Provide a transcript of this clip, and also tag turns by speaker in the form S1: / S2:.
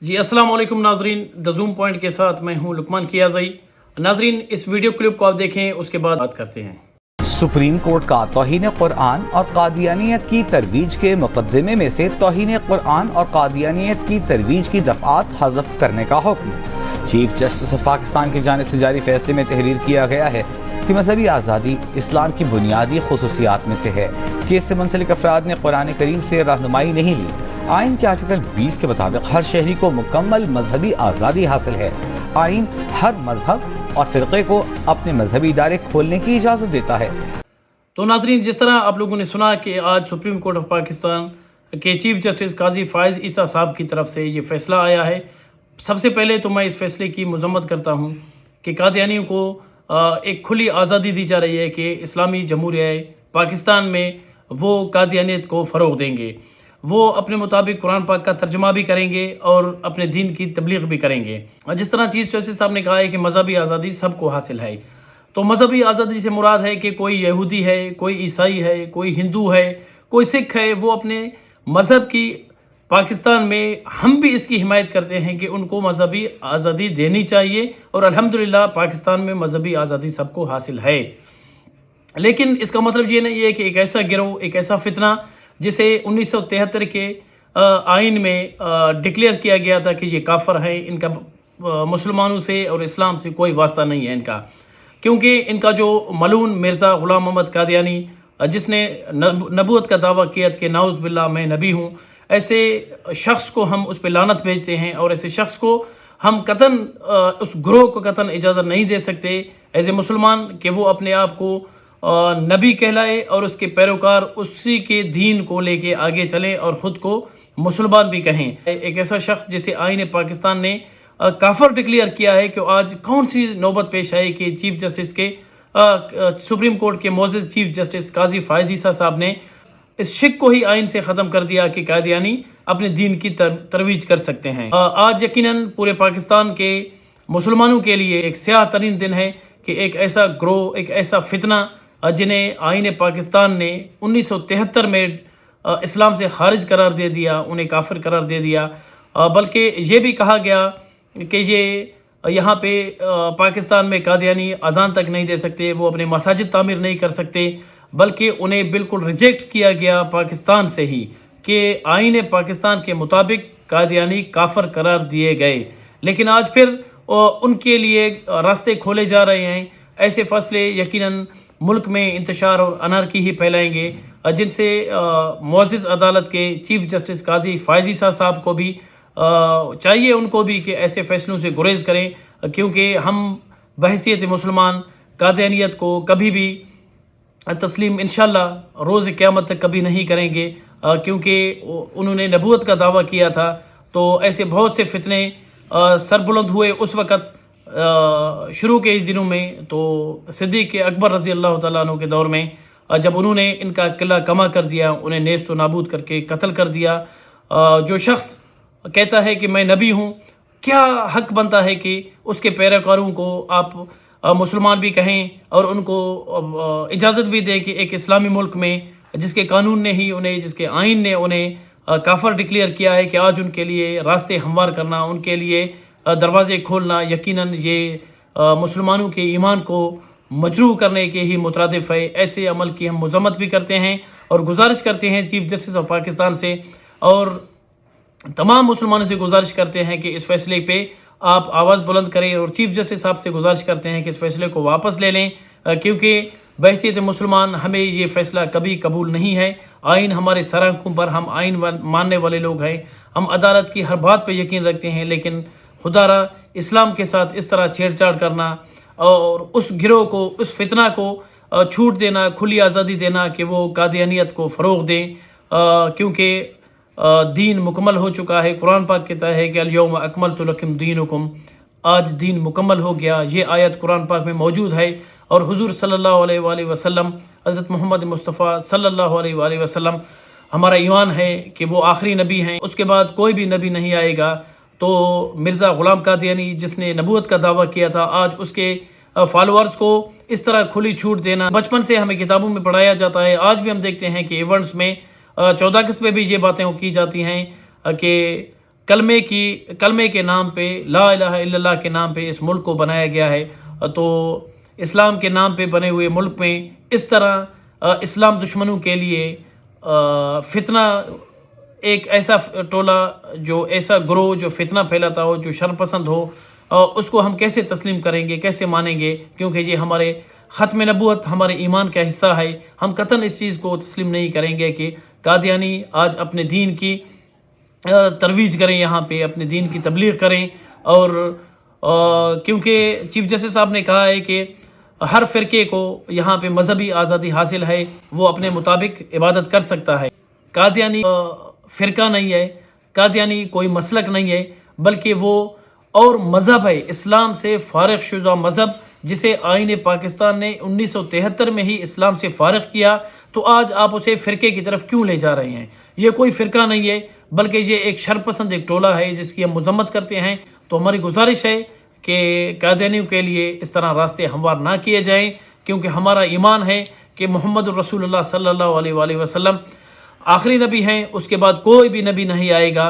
S1: जी अस्सलाम वालेकुम नाजरीन, द ज़ूम पॉइंट के साथ मैं हूं लुकमान कियाज़ई। नाजरीन, इस वीडियो क्लिप को आप देखें, उसके बाद बात करते हैं।
S2: सुप्रीम कोर्ट का तौहीन कुरान और कादियानियत की तरवीज के मुकदमे में से तौहीन कुरान और कादियानियत की तरवीज की दफ़ात हज़फ करने का हुक्म। चीफ जस्टिस ऑफ पाकिस्तान की जानिब से जारी फैसले में तहरीर किया गया है कि मजहबी आज़ादी इस्लाम की बुनियादी खसूसियात में से है कि इससे मुंसलिक अफराद ने कुरान करीम से रहनुमाई नहीं ली। आइन के आर्टिकल 20 के मुताबिक हर शहरी को मुकम्मल मजहबी आज़ादी हासिल है। आइन हर मजहब और फ़िरक़े को अपने मजहबी इदारे खोलने की इजाज़त देता है।
S1: तो नाजरीन, जिस तरह आप लोगों ने सुना कि आज सुप्रीम कोर्ट ऑफ पाकिस्तान के चीफ जस्टिस काजी फ़ाइज़ ईसा साहब की तरफ से ये फ़ैसला आया है। सबसे पहले तो मैं इस फ़ैसले की मज़म्मत करता हूँ कि कादियानियों को एक खुली आज़ादी दी जा रही है कि इस्लामी जमहूरिया पाकिस्तान में वो कादियानियत को फ़रोग़ देंगे। वो अपने मुताबिक कुरान पाक का तर्जुमा भी करेंगे और अपने दीन की तबलीग भी करेंगे। और जिस तरह चीफ जस्टिस साहब ने कहा है कि मजहबी आज़ादी सबको हासिल है, तो मजहबी आज़ादी से मुराद है कि कोई यहूदी है, कोई ईसाई है, कोई हिंदू है, कोई सिख है, वो अपने मज़हब की पाकिस्तान में हम भी इसकी हिमायत करते हैं कि उनको मजहबी आज़ादी देनी चाहिए। और अल्हम्दुलिल्लाह पाकिस्तान में मजहबी आज़ादी सबको हासिल है। लेकिन इसका मतलब ये नहीं है कि एक ऐसा गिरोह, एक ऐसा फितना जिसे 1973 के आइन में डिक्लेयर किया गया था कि ये काफर है, इनका मुसलमानों से और इस्लाम से कोई वास्ता नहीं है इनका, क्योंकि इनका जो मलून मिर्ज़ा ग़ुलाम मोहम्मद कादियानी जिसने नबूवत का दावा किया कि नाउज़ बिल्लाह मैं नबी हूँ, ऐसे शख्स को हम उस पर लानत भेजते हैं और ऐसे शख्स को हम कतन उस ग्रोह को कतन इजाज़त नहीं दे सकते एज ए मुसलमान कि वो अपने आप को नबी कहलाए और उसके पैरोकार उसी के दीन को लेके आगे चलें और ख़ुद को मुसलमान भी कहें। एक ऐसा शख्स जिसे आइन पाकिस्तान ने काफर डिक्लेयर किया है कि आज कौन सी नौबत पेश आई कि चीफ जस्टिस के सुप्रीम कोर्ट के मोअज़्ज़ज़ चीफ जस्टिस काजी फ़ाइज़ ईसा साहब ने इस शिक को ही आइन से ख़त्म कर दिया कि कादियानी अपने दीन की तरवीज कर सकते हैं। आज यकीनन पूरे पाकिस्तान के मुसलमानों के लिए एक स्याह तरीन दिन है कि एक ऐसा ग्रोह, एक ऐसा फितना जिन्हें आइन पाकिस्तान ने 1973 में इस्लाम से खारिज करार दे दिया, उन्हें काफिर करार दे दिया, बल्कि ये भी कहा गया कि ये यहाँ पे पाकिस्तान में कादियानी अजान तक नहीं दे सकते, वो अपने मसाजिद तामीर नहीं कर सकते, बल्कि उन्हें बिल्कुल रिजेक्ट किया गया पाकिस्तान से ही कि आइन पाकिस्तान के मुताबिक कादियानी काफिर करार दिए गए। लेकिन आज फिर उनके लिए रास्ते खोले जा रहे हैं। ऐसे फैसले यकीनन मुल्क में इंतशार और अनारकी ही फैलाएंगे, जिनसे मुअज़्ज़ज़ अदालत के चीफ जस्टिस काजी फ़ाइज़ ईसा साहब को भी चाहिए उनको भी कि ऐसे फ़ैसलों से गुरेज करें, क्योंकि हम बहैसियत मुसलमान कादियानियत को कभी भी तस्लीम इंशाअल्लाह रोज़ क़यामत तक कभी नहीं करेंगे, क्योंकि उन्होंने नबूवत का दावा किया था। तो ऐसे बहुत से फितने सरबुलंद हुए उस वक़्त शुरू के दिनों में, तो सिद्दीक़ अकबर रज़ी अल्लाह तआला अन्हु के दौर में जब उन्होंने इनका किला कमा कर दिया, उन्हें नेस्त व नाबूद करके कत्ल कर दिया। जो शख्स कहता है कि मैं नबी हूँ, क्या हक बनता है कि उसके पैरोकारों को आप मुसलमान भी कहें और उनको इजाज़त भी दें कि एक इस्लामी मुल्क में जिसके कानून ने ही उन्हें, जिसके आइन ने उन्हें काफर डिक्लेयर किया है कि आज उनके लिए रास्ते हमवार करना, उनके लिए दरवाज़े खोलना यकीनन ये मुसलमानों के ईमान को मजरूह करने के ही मुतरादिफ है। ऐसे अमल की हम मज़म्मत भी करते हैं और गुजारिश करते हैं चीफ जस्टिस ऑफ पाकिस्तान से और तमाम मुसलमानों से गुजारिश करते हैं कि इस फैसले पे आप आवाज़ बुलंद करें और चीफ जस्टिस साहब से गुजारिश करते हैं कि इस फैसले को वापस ले लें, क्योंकि बहैसियत मुसलमान हमें ये फ़ैसला कभी कबूल नहीं है। आइन हमारे सर आँखों पर, हम आइन मानने वाले लोग हैं, हम अदालत की हर बात पे यकीन रखते हैं, लेकिन खुदारा इस्लाम के साथ इस तरह छेड़छाड़ करना और उस गिरोह को, उस फितना को छूट देना, खुली आज़ादी देना कि वो कादियानियत को फ़रोग़ दें, क्योंकि दीन मुकम्मल हो चुका है। कुरान पाक कहता है कि अल-यौम अकमलतु लकुम दीनुकुम, आज दीन मुकम्मल हो गया। ये आयत कुरान पाक में मौजूद है और हुज़ूर सल्लल्लाहु अलैहि वसल्लम, हज़रत मोहम्मद मुस्तफ़ा सल्लल्लाहु अलैहि वसल्लम, हमारा ईमान है कि वो आखिरी नबी हैं, उसके बाद कोई भी नबी नहीं आएगा। तो मिर्ज़ा ग़ुलाम कादियानी जिसने नबूवत का दावा किया था, आज उसके फॉलोअर्स को इस तरह खुली छूट देना, बचपन से हमें किताबों में पढ़ाया जाता है। आज भी हम देखते हैं कि इवेंट्स में 14 अगस्त पे भी ये बातें की जाती हैं कि کلمے کے نام پہ، لا الہ الا اللہ کے نام پہ اس ملک کو بنایا گیا ہے۔ تو اسلام کے نام پہ بنے ہوئے ملک میں اس طرح اسلام دشمنوں کے لیے فتنہ، ایک ایسا ٹولہ، جو ایسا گروہ جو فتنہ پھیلاتا ہو، جو شر پسند ہو، اس کو ہم کیسے تسلیم کریں گے، کیسے مانیں گے؟ کیونکہ یہ ہمارے ختم نبوت، ہمارے ایمان کا حصہ ہے۔ ہم قطعاً اس چیز کو تسلیم نہیں کریں گے کہ قادیانی آج اپنے دین کی ترویج کریں، یہاں پہ اپنے دین کی تبلیغ کریں۔ اور کیونکہ چیف جسٹس صاحب نے کہا ہے کہ ہر فرقے کو یہاں پہ مذہبی آزادی حاصل ہے، وہ اپنے مطابق عبادت کر سکتا ہے۔ قادیانی فرقہ نہیں ہے، قادیانی کوئی مسلک نہیں ہے، بلکہ وہ اور مذہب ہے، اسلام سے فارغ شدہ مذہب، جسے آئین پاکستان نے 1973 میں ہی اسلام سے فارغ کیا۔ تو آج آپ اسے فرقے کی طرف کیوں لے جا رہے ہیں؟ یہ کوئی فرقہ نہیں ہے، بلکہ یہ ایک شرپسند ایک ٹولہ ہے جس کی ہم مذمت کرتے ہیں۔ تو ہماری گزارش ہے کہ قادیانیوں کے لیے اس طرح راستے ہموار نہ کیے جائیں، کیونکہ ہمارا ایمان ہے کہ محمد الرسول اللہ صلی اللہ علیہ وآلہ وسلم آخری نبی ہیں، اس کے بعد کوئی بھی نبی نہیں آئے گا۔